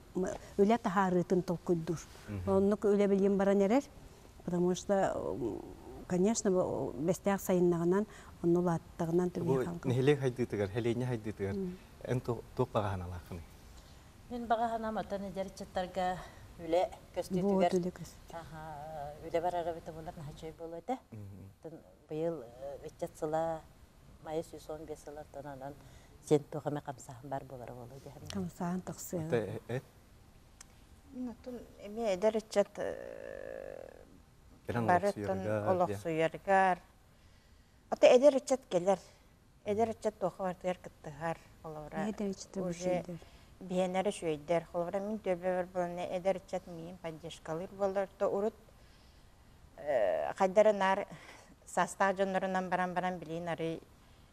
үле тахарытын толкуйдур. Оннук үле білген баран ерер, потому что, конечно, бестяқ сайыннағынан, оннула аттағынан түрге қалқы. Нехеле хайдытығар, хелейне хайдытығар, ән тоқлаға ханалақыны? Мен баға ханаматан едерчеттарға үле көстүйтігер. Үле бар арабеті болар нахачай болады. Бұйыл өтчетсыла майы 115 сылаттан анан сен тоғаме қамсағын бар болар болады. Қамсағын тақсы. Эме эдерчет барыттан олық суяргар. Ата эдерчет келер. Эдерчет тоғы бартығар кіттіғар. Эдерчет өбішілдер. Биенері шөйдер. Қолыбыра мен төбе бар болуына эдерчет мейін поддержкалыр болар. Урут қайдары нар састағы жонларынан баран білейін ары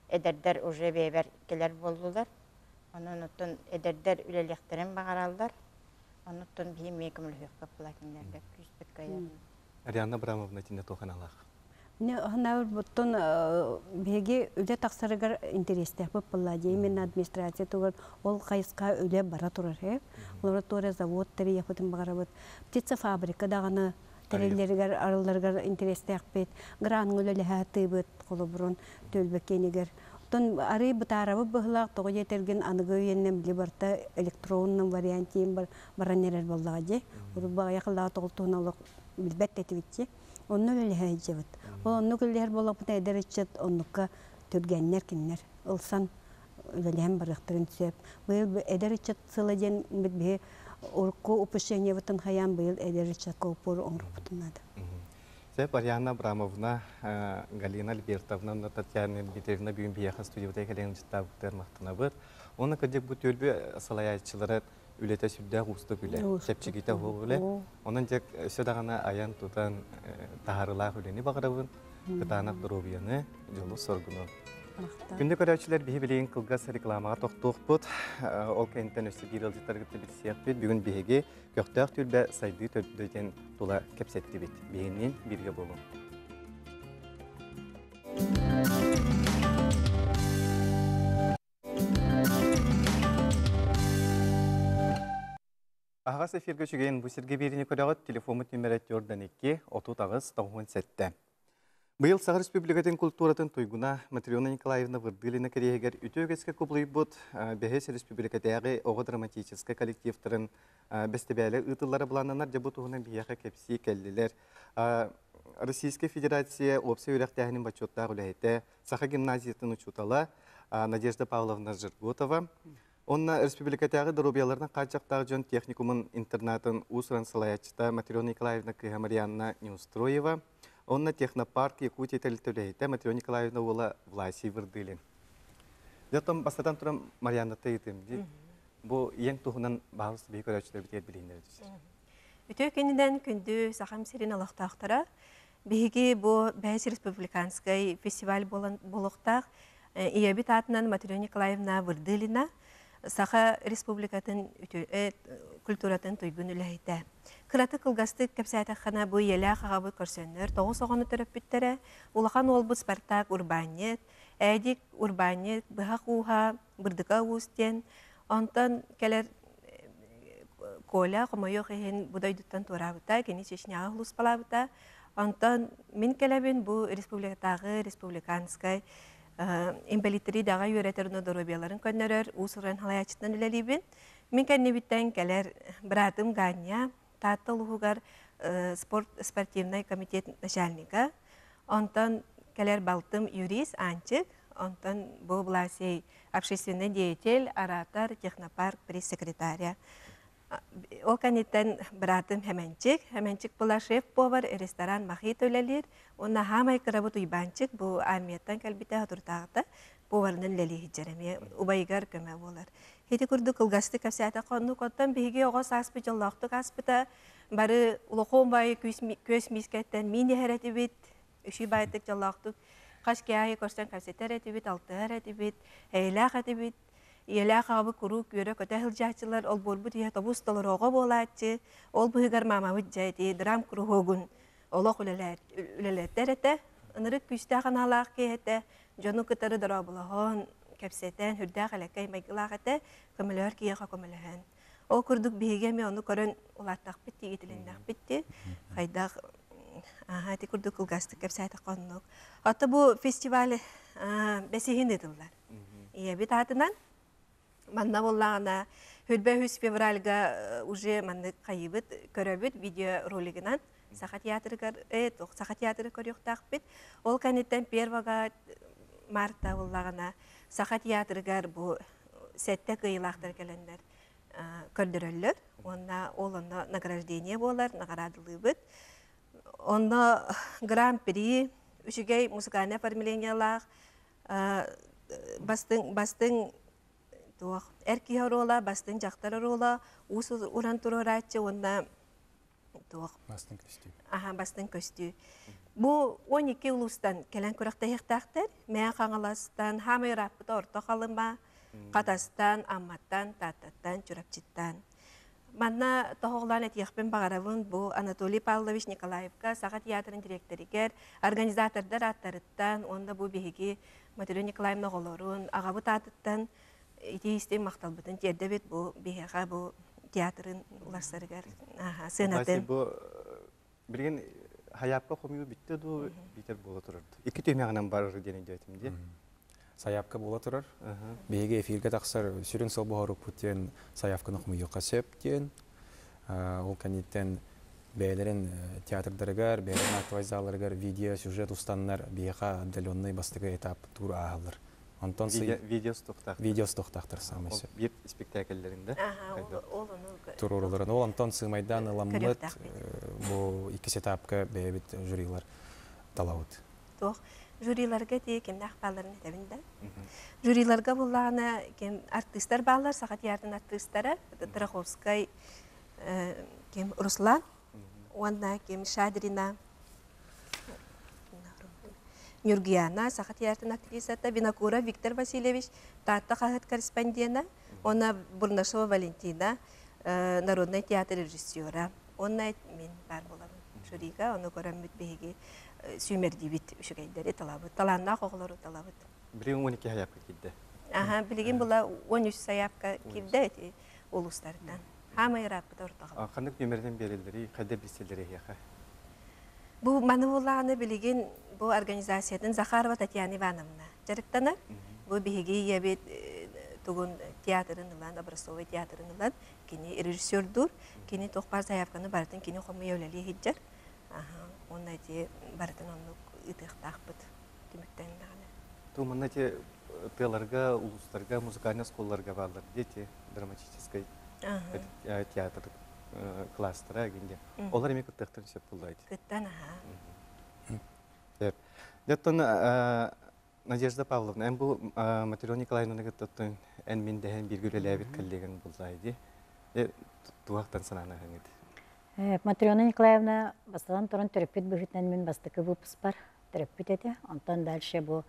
эдердер уже бейбер келер болдулар. Onun için ederler üleleklerin bağırallar. Onun için bir mekimli hüküm plakinlerle küspet kayarlar. Ariana Abramovna tinde tokan Allah. Ne hanavur butun bege öde taksarıgar intereste yapıplar diye men administrasiya tuğar ol kayıska öde bara turar hep. Laboratuvar zavod teri yapıtın bağırabat. Pizza fabrika dağını terellergar aralargar intereste yapıp granulü lehatı bit kolaborun tölbekeniger. Ton arı butarabı bıhlak toğu yetergen anıgı yennem liberta elektronun variantiyim baranerer vallahi. Urba yakıla toltuğunalık bilbet etibitçi. Onu öyle heyecevit. Onu güller bolup da ederecet onlukka türgenler kinler. Olsan öyle hem barıktırın söp. Bu ederecet sılajen bir orku upuşenye vatan hayam bu ederecet kopur onruptunadı. Sep Ariana Abramovna, Galina Albertovna, Tatyana Dmitrievna bugün bir yakın stüdyoda gelen ciddi mahtına var. Ona kadar bu tür salayatçılara ülete sübde usta güle, çepçikite güle. Onun cek şöyle ayan tutan taharılar hüleni bakarabın, kıtanak durubiyanı, yolu sorgunu. Günde görevçiler birbirinin kılgaz reklamağa toxtuq bud. Ol kentten östü bir yılcı targıtlı bir siyah bit. Bugün bihege göktağ türbe saydığı tördüden tula kepsetti bit. Bihinin birge bolun. Ağız efirge çügeyin bu sirge birini körağıt telefonu nümeret yordan 2 30 ağız 97. Быйыл Сағыр Республикатын культуратын туйгуна Матрёна Николаевна Вырдылина керегер үтөгеске кублый бут Бехес Республикатағы оғы драматический коллективтарын бестебәлі ытылары бұлананар жабы туғына бияқа кепси келділер. Российская Федерация опсы өрәқтәхінің бачоттағы үләйті Саха гимназиятын учутала Надежда Павловна Жирготова. Онна Республикатағы дұрубияларына қачақтағы жон техникумын интернатын ұсыран салаячыта Матрёна Николаевна Крыхамарьянна Неустроева. Онна технопарк Якутия тәлітөлейті Матрёна Николаевна Ула Власий Вырдылин. Жаттан бастадан турам Марианнатта етемді. Бұл ең тұғынан бағылысы бейік өрәчілер бітер білейіндер жүзір. Үтө кенеден күнді сақам серин алақтақтыра. Беге бұл Бәйс Республиканскай фестиваль болуқтақ. Иябит атынан Материя Николаевна Вырдылина Саха Республикатын культуратын тойгун үләйді. Кыраты кылгасты кәпсәтіққана бұл елі қағабы көрсөнлер, тоғыз оғаны түріп біттірі, улахан олбы Спартак урбанет, әдік урбанет, бұғақ уға, бұрдыға уыстен, онтан кәлер коля, қомайық ехен бұдайдыттан турабыта, кені шешіне ағылыс балабыта, онтан мен кәләбін бұл республикатағы, республиканскай, имбелитери дага юретерно доробияларын көннөрөр усуран халаячтан үлелибин. Мен кәннебиттен кәлер братым Ганя, таттылугар спортивный комитет начальника. Онтан кәлер балтым юрист Анчик, онтан бу бласей общественный деятель, оратор, технопарк, пресс-секретаря. Ол кәнеттен братым Хәмәнчик була шеф-повар, ресторан махит өлелер. Онна хамай кырабыт уйбанчик, бу армияттан кәлбите хатуртағыта, поварнын ләли хиджереме, убайгар көмә болар. Хети күрді кылгасты кәпсәті қонны коттан бейге оғас аспы жоллақты аспыта, бары улоқон байы көз мискеттен мини хәрәті бет, үші байттық жоллақты, қаш кәйі көрстен кәпсәті әрәті бет, алты әрәті бет, әйләқ әті бет, Елі қабы күру көрі көті хылжатчылар, ол борбу тие тобус толыр оға болатчы, ол бұғығар мамавыд жайды, драм күру хоғын, олық үлелеттер әті, ынырық күстіған алақ кейті, жону күтары дұра бұлағын, кәпсетен, хүрдәқ әләккәй майгылақ әті, көмілер кейеға көміліғін. Ол күрдік бейгеме оны көрін олаттақ бітті, етіліндақ бітті, қайдақ әті күрдік ұлғасты кәпсәті қонық. Аты бұл фестивалі бәсейін еділдер. Иебит атынан, манна боллағына хүлбә 3 февральга уже манны қайыбыт, көрөбіт видеоролигінан Саха театры көріқтақ бит. Ол кәнеттен 1 марта боллағына Саха театрыгар бұл сәтті қиылақтар кәлендер көрдірілер. Олында награждение болар, наградылы бит. Онда гран-при, үшігей музыкальный оформлениялақ, бастың әркі орола, бастың жақтар орола, усы уран тұрыратшы, онда бастың көстü. Бұл 12 ұлыстан кәлін көріқті еқтақтар, мән қаңыластан, хамай рапыта орта қалыма, қатастан, амматтан, таттаттан, чүрапчыттан. Манна тоғылан әтияқпен бағаравын бұл Анатолий Павлович Николаевка, Саха театрын директоригер, организатордар аттарыттан, онда бұл бейге Материя Николаевна ғолорын, ағабыт аттыттан, итейістен мақталбытын терді бет бұл бейге бұл театрын ұластарығар сынатын. Бірген хаяпқа қомығы бітті ду битер бола тұрырды. Екі төмеғынан барыр денеге өтімде. Саяпка бола тұрар. Бейге эфирге тақсар сүрін сол бұғару күттен саяпқаны қомығы септен. Ол кәнеттен бәйлерін театрдарығар, бәйлерін актовай заларығар, видео, сюжет ұстаннар бейға отдаленный бастығы этап тур ағылыр. Видеос тоқтақтыр самысы. Бір спектакльлерінде. Тур орылырын. Ол Антон Сымайдан ыламмыт бұл 2 этапқа бәйбіт жюрилар талауыд. Тоқ, жюриларға де кемді ақпаларын етабінде. Жюриларға болағына артистар бағылар, Саха театрын артистары, Траховскай, Руслан, онда Шадрина, Нюргияна, Саха театрын актрисата, Винокура Виктор Васильевич, Тата қағыт корреспондена, она Бурнашова Валентина, Народный театр режиссера. Онна мен бар болабын жюриға, оны көрәммет бейге сүймерді бит үшігейдері талабыт. Таланна қоғылары талабыт. Бірген 12 хаяпқа келді. Білген бұла 13 саяпқа келді олыстардан. Хамай рапыда ортаға. Қандық нөмірден берілдері, қайда білселдері еқа? Бұл маны болағаны білген бұл организациядан Захарова Татьяна Ивановна жарықтанар. Бұл бейге ебет тугун театрын ылан, образцовый театрын ылан, кені режиссердур, кені тоқпар саяпқаны бартын, кені қомы еулелі хиджар. Онна те бартын онны ытықтақ бұд, деміктен дағаны. Туманна те тыларға, улустарға, музыкальный сколларға бағылар, дети драматической театр кластыра генде. Олар еме күттіқтін сөп болды айды. Күттін, аха. Деттон Надежда Павловна, ән бұл Материон Николаевна гыттыттың ән мен дәһен бір күлеләбет кілдеген бұлзайды. Туақтан сананы ғаңыды. Матрена Николаевна бастадан тұрын төрөппет бұхытнан мен бастықы бұпыс бар. Төрөппет еті. Онтан дальше бұл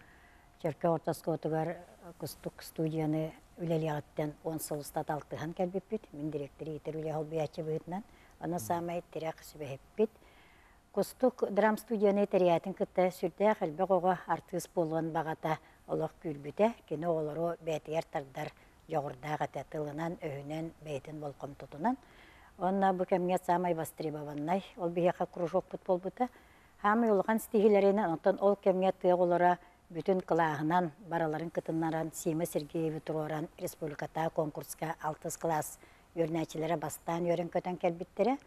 Черке ортасқы отығар күстік студияны үлелі ағыттан 10 сылыстат алтыған кәлбеппет. Мен директоры етер үле албиячы бұхытнан. Оны самай тірек сүбәхеппет. Күстік драм студияны тәрияатын күтті сүрді қалбек оға артыс болуын бағата олық күлбіті. Кені олары бәтігер тардар жоғырдағы тәтілінен, өйінен, бәйтін болқым тұтынан. Онна бұл кәмге самай бастребаваннай, ол бейеқа кружок бұт бол бұта. Хамы олған стихилерінен, онтан ол кәмге тыға олара бүтін қылағынан, бараларын кытыннаран, Сима Сергееві тұроран республиката конкурска 6 класс өрнәчілері бастан өрін көтен кәлбіттері.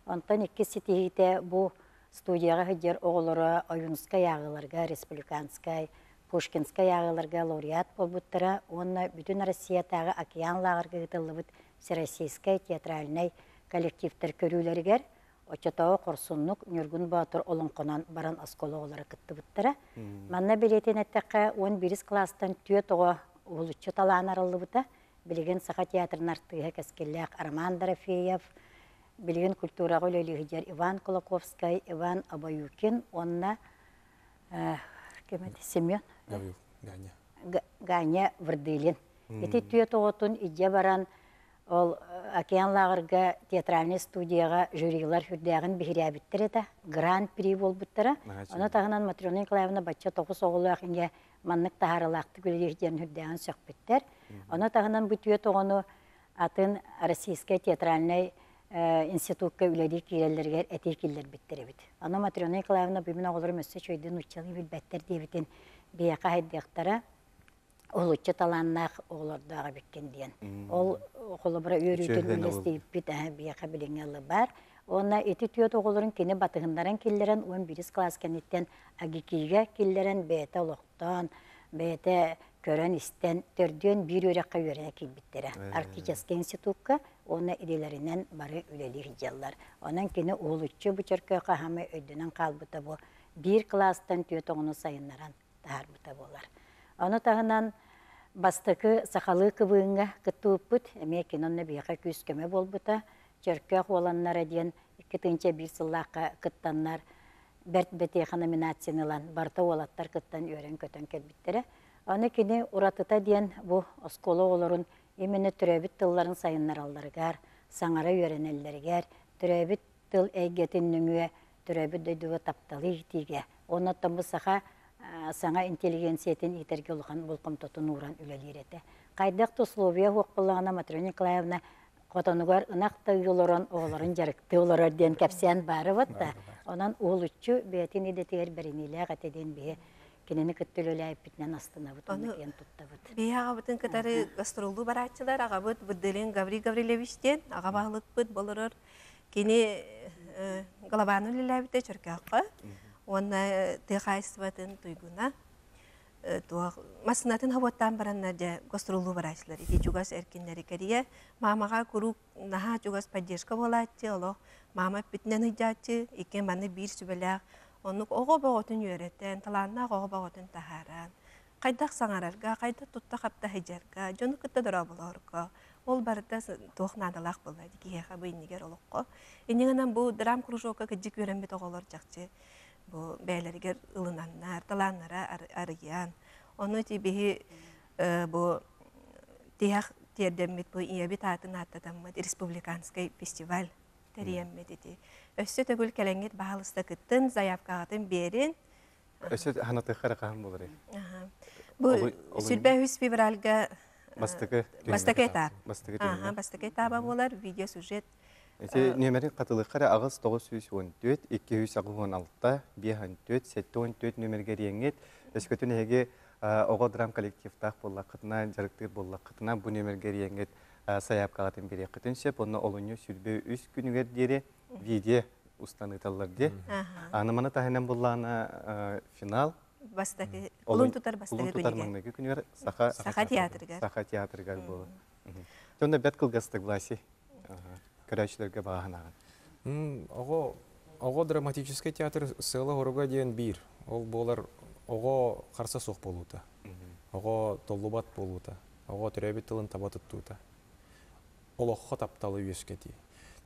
Онтан 2 стихите бұл студияға хыдер оғылары Ойынска яғыларға, республиканскай, Пушкинскай яғыларға лауреат бол бұттыра. Онна бүтін Россиятағы океан лағырғы ғытылы бұт Всероссийскай театральный коллективтер көрүүлерігер, очатауы қорсунлық Нюргун Батыр олыңқынан баран асколы олары кітті бұттыра. Манна білетін әттіққа 11 кластан түйет оға ұлытчы талан арылы бұта. Білген Саха театрын артығы кәскелләқ Арман Дорофеев, білген культураға өлелігідер Иван Кулаковскай, Иван Абаюкин, онна Семен Ганя Вырдылин. Эти түйет оғытын идея баран ол океан лағырға театральный студияға жюрилар хүрдәғін бігірябіттір еті. Гран-при бол бұттыра. Оны тағынан Матрена Николаевна бача 9 оғылы ақынға маннық тағарылақты көлелердерін хүрдәғін сөк біттір. Оны тағынан бұл түйет оғыны атын Российская театральный институтқа үләді кейлерлергер әтей келдер біттір ебіт. Оны Матрена Николаевна бұймын оғылырым өсі чөйдің ұчалы білбәттер дейбітін бейеқа хайдықтара олытчы таланнақ оғылардағы беккен дейін. Ол қолы бұра өрүйтін үлестейіп біт бейеқа біліңелі бар. Оны еті түйет оғылырын кені батығындарын келдерін 11 класс кәнеттен агикиге келдерін бәйті олықтан, бәйті көрін істен төрден бір өрекқа өріне келбіттері. Арктический институтқа оны иделерінен бары үлелі хиджалар. Онан кені олытчы бұчырқы қағамы өйдінің қалбыта бұл 1 класстан түйет оғыны сайынларан тағар бұта болар. Оны тағынан бастықы сақалы кыбыңға күтті бұт, әме кенонны бейқа күскеме бол бұта, чөркөк оланнар әден 2-1 сыллаққа күттаннар бәрт бәтейқа номинациянылан барта олаттар күттан өрен көтен кәлбіттері. Оны кені ұратыта ден бұл осколы оларын емені түрәбіт тылларын сайынлар алдарығар, саңара өренелдергер, түрәбіт тыл әйгетін нүңе, түрәбіт дөйдігі тапталы етеге. Оны тамы сақа саңа интеллигенциятын итерге олған болқым тұтын уран үлелер еті. Қайдақ тұсловия хоқпылығына Матрена Николаевна қотанығар ұнақты ұлырын оғыларын жарықты олар ден кәпсиян бары бұтта. Онан ұлытчы бәтін едетігер бәрінелі ғатеден бе кенені күттілі әлі бітінен астына бұт, оны кен тұтта бұт. Бей аға бұтын кітары гастролу баратчылар, аға бұт бұддылын Гаврий Гаврилевичтен, аға бағылық бұт болырыр. Кені Головану ліләбіте чөрке аққа. Оны тыйқайсыбатын туйгуна. Масынатын хаваттан баранна жа гастролу барайсылар. Ити жугас эркинлери кәрие. Мамаға күрік наға жугас поддержка болатчы, олық мама бітінен хыджатчы, икен маны бір сүбеләқ. Онық оғы бағытын үйреттен, таланнақ оғы бағытын тахаран. Қайдақ саңарарға, қайдақ тұтта қапта хыджарға, жоны күтті дұра боларға. Ол барыда тоқнадылақ болады, кейеға бейінігер олыққа. Енеңінен бұл драм кружокқа күджік өренбет оғылар жақчы. Бұл бәйлерігер ылынаннар, таланнара арыян. Оны тебеге бұл тияқ тердеммет бұл иебет атын аттатаммет республиканскай фестиваль тәриеммет еті. Өссі төгіл кәләңет бағалыста күттін, заявқағатын берін. Өссі ханаты қарақағын болыр е? Бұл сүлбәуіз февральға бастықы этап. Бастықы этапа болар, видео сюжет. Эти нөмерин қатылыққары ағыз 914, 216, 514, 714 нөмерге реңет. Өскөтін әге оға драм коллективтақ болла қытына, жарықтыр болла қытына бұл нөмерге реңет саяп қағатын бере қытын сеп. Оны олыны сүрбе үз күнігер дере видео устаныталар де. Аныманы тағынан болланы финал. Улын тұтар бастығы күнігер Саха театргар болы. Сонда бәт қылғастық власи. Көрәшілерге бағанаған. Оғы драматический театр сылы ғырға дейін бір. Ол болар ого қарса соқ болуыта, ого толлубат болуыта, ого түрәбет тылын табат ұттуыта. Ол оққа тапталы үйескеті.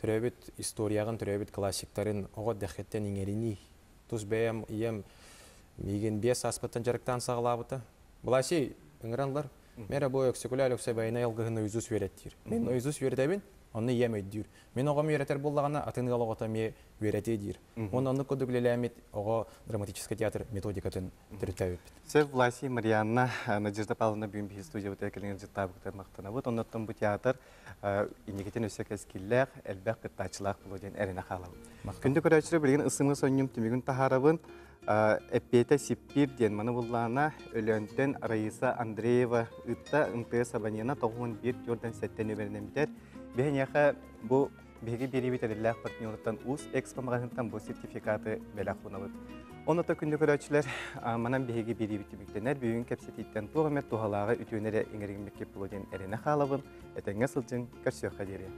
Түрәбет историяғын, түрәбет классиктарын ого дәхеттен еңеріні. Тұз бәйім, ием, меген 5 аспыттан жарықтан сағылабыта. Бұласи, үңіранлар, Мера бой секуляр өксе байына ялгыгына үзүс вереттир. Мен үзүс вердебин, аны емейдир. Мен оға меретер болдағана атыны алығыта ме веретедир. Он аны көдіглеләмет оға драматический театр методикатын түртәуіп. Сев Власи Марианна Надежда Павловна бүгін бейі студия өте әкелген жыттабықтар мақтана. Вот оннаттан бұл театр инегетен өсек әскелләр, әлбәқ қыттачылақ бұл өден әріне қалау. Күнді көрәчірі білген ысымы соньым түмігін тахарабын Эппета Сиппир ден маны буллана өлөнтен Раиса Андреева ытта МТ Сабанина 91 жордан сәттен өберінемдер. Бәйнеға бұл беги беребет әділләқ партнерттан УС Экспо мағанықтан бұл сертификаты бәләқ бұнабыд. Оныта күнді көрәчілер манан беги беребет үміктенер бүйін кәпсететтен туғамет туғалағы үтіөнері еңерігімекке бұл өден әріне қалабын, әтәңе сылжың көрсеуға дере.